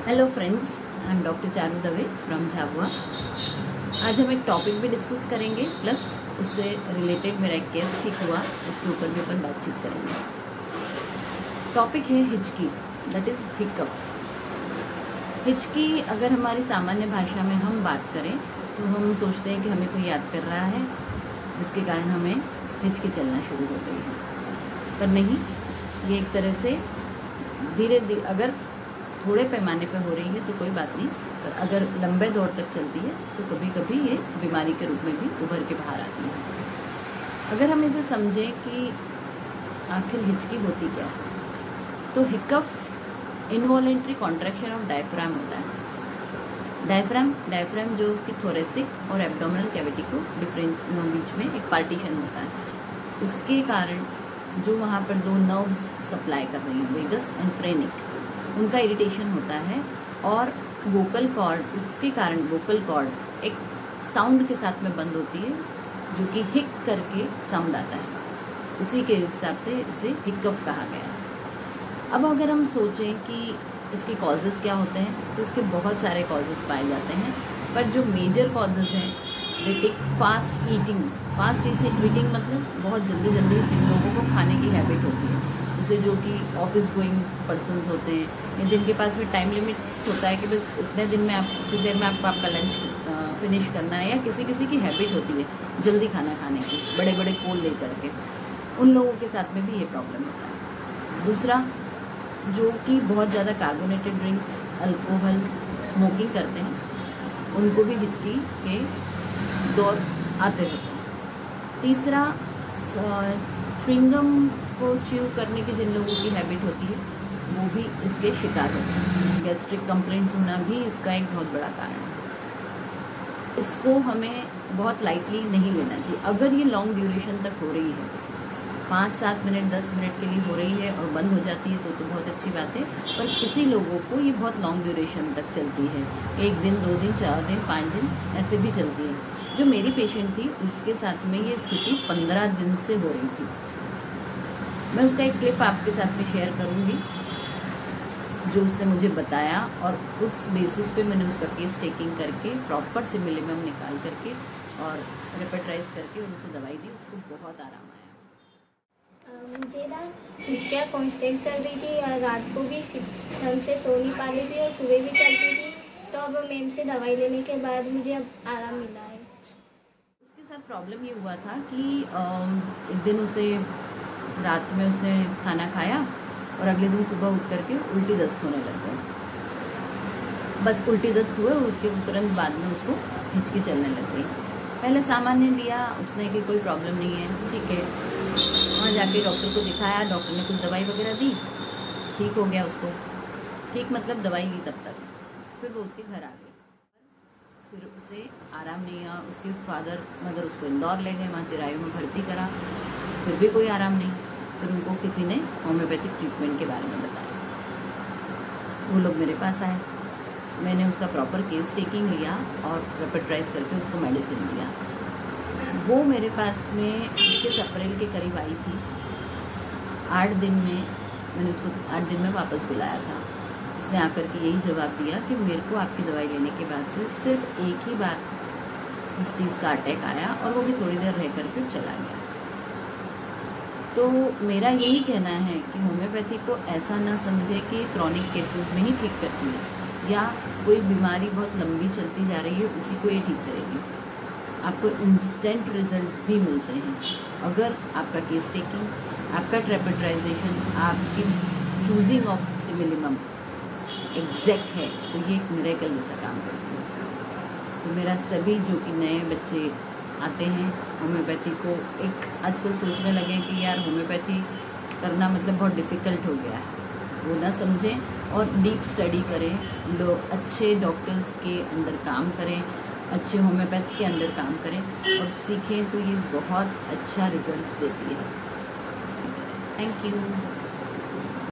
Hello friends, I am doctor Charu Dave from Jhabua. आज हम एक टॉपिक भी डिस्कस करेंगे, प्लस उससे रिलेटेड मेरा एक केस ठीक हुआ, उसके ऊपर भी अपन बातचीत करेंगे। टॉपिक है हिचकी, दैट इज़ हिकअप। हिचकी अगर हमारी सामान्य भाषा में हम बात करें तो हम सोचते हैं कि हमें कोई याद कर रहा है, जिसके कारण हमें हिचकी चलना शुरू हो गई है। पर नहीं, ये एक तरह से धीरे धीरे अगर थोड़े पैमाने पर हो रही है तो कोई बात नहीं, पर अगर लंबे दौर तक चलती है तो कभी कभी ये बीमारी के रूप में भी उभर के बाहर आती है। अगर हम इसे समझें कि आखिर हिचकी होती क्या है, तो hiccup involuntary contraction of diaphragm होता है। डायफ्राम जो कि थोरेसिक और एब्डोमिनल कैविटी को बीच में एक पार्टीशन होता है, उसके कारण जो वहाँ पर दो नर्व्स सप्लाई कर रही हैं, वेगस एंड फ्रेनिक, उनका इरिटेशन होता है और वोकल कॉर्ड, उसके कारण वोकल कॉर्ड एक साउंड के साथ में बंद होती है जो कि हिक करके साउंड आता है। उसी के हिसाब से इसे हिकअप कहा गया है। अब अगर हम सोचें कि इसके कॉजेज़ क्या होते हैं, तो इसके बहुत सारे कॉजेज़ पाए जाते हैं, पर जो मेजर कॉजेज़ हैं वे टेक फास्ट ईटिंग मतलब बहुत जल्दी जिन लोगों को खाने की हैबिट होती है, जैसे जो कि ऑफिस गोइंग पर्सन्स होते हैं या जिनके पास में टाइम लिमिट्स होता है कि बस इतने दिन में इतनी देर में आपको आपका लंच फिनिश करना है, या किसी की हैबिट होती है जल्दी खाना खाने की, बड़े बड़े कोल ले करके, उन लोगों के साथ में भी ये प्रॉब्लम होता है। दूसरा, जो कि बहुत ज़्यादा कार्बोनेटेड ड्रिंक्स, अल्कोहल, स्मोकिंग करते हैं, उनको भी हिचकी के दौर आते रहते हैं। तीसरा, च्युइंगम को च्यू करने की जिन लोगों की हैबिट होती है वो भी इसके शिकार होते हैं। गैस्ट्रिक कंप्लेंट्स होना भी इसका एक बहुत बड़ा कारण है। इसको हमें बहुत लाइटली नहीं लेना चाहिए। अगर ये लॉन्ग ड्यूरेशन तक हो रही है, 5-7 मिनट 10 मिनट के लिए हो रही है और बंद हो जाती है तो बहुत अच्छी बात है, पर किसी लोगों को ये बहुत लॉन्ग ड्यूरेशन तक चलती है, 1 दिन 2 दिन 4 दिन 5 दिन ऐसे भी चलती है। जो मेरी पेशेंट थी उसके साथ में ये स्थिति 15 दिन से हो रही थी। मैं उसका एक क्लिप आपके साथ में शेयर करूंगी जो उसने मुझे बताया, और उस बेसिस पे मैंने उसका केस टेकिंग करके प्रॉपर सिमिलिमम निकाल करके और रेपेट्राइज करके और उसे दवाई दी। उसको बहुत आराम आया। मुझे ना हिचकियाँ कॉन्स्टेंट चल रही थी और रात को भी ढंग से सो नहीं पा रही थी और सुबह भी चलती थी, तो अब मैम से दवाई लेने के बाद मुझे अब आराम मिला है। उसके साथ प्रॉब्लम ये हुआ था कि एक दिन उसे रात में उसने खाना खाया और अगले दिन सुबह उठ करके उल्टी दस्त होने लग गई। बस उल्टी दस्त हुए और उसके तुरंत बाद में उसको हिचकी चलने लग गई। पहले सामान्य लिया उसने कि कोई प्रॉब्लम नहीं है, ठीक है। वहाँ जाके डॉक्टर को दिखाया, डॉक्टर ने कुछ दवाई वगैरह दी, ठीक हो गया उसको। ठीक मतलब दवाई ली तब तक, फिर वो उसके घर आ गई। फिर उसे आराम नहीं हुआ। उसके मदर उसको इंदौर ले गए, वहाँ चिरायू में भर्ती करा, फिर भी कोई आराम नहीं। फिर उनको किसी ने होम्योपैथिक ट्रीटमेंट के बारे में बताया। वो लोग मेरे पास आए, मैंने उसका प्रॉपर केस टेकिंग लिया और रेपेट्राइज करके उसको मेडिसिन दिया। वो मेरे पास में 21 अप्रैल के करीब आई थी। 8 दिन में मैंने उसको 8 दिन में वापस बुलाया था। उसने आकर के यही जवाब दिया कि मेरे को आपकी दवाई लेने के बाद से सिर्फ एक ही बार उस चीज़ का अटैक आया और वो भी थोड़ी देर रह कर फिर चला गया। तो मेरा यही कहना है कि होम्योपैथी को ऐसा ना समझे कि क्रॉनिक केसेस में ही ठीक करती है, या कोई बीमारी बहुत लंबी चलती जा रही है उसी को ये ठीक करेगी। आपको इंस्टेंट रिजल्ट्स भी मिलते हैं अगर आपका केस टेकिंग, आपका ट्रेपेट्राइजेशन, आपकी चूजिंग ऑफ सिमिलिमम एग्जैक्ट है, तो ये एक मिरेकल जैसा काम करती है। तो मेरा सभी जो कि नए बच्चे आते हैं होम्योपैथी को, एक आजकल सोचने लगे कि यार होम्योपैथी करना मतलब बहुत डिफ़िकल्ट हो गया है, वो ना समझें और डीप स्टडी करें, लोग अच्छे डॉक्टर्स के अंडर काम करें, अच्छे होम्योपैथ्स के अंडर काम करें और सीखें, तो ये बहुत अच्छा रिजल्ट्स देती है। Thank you.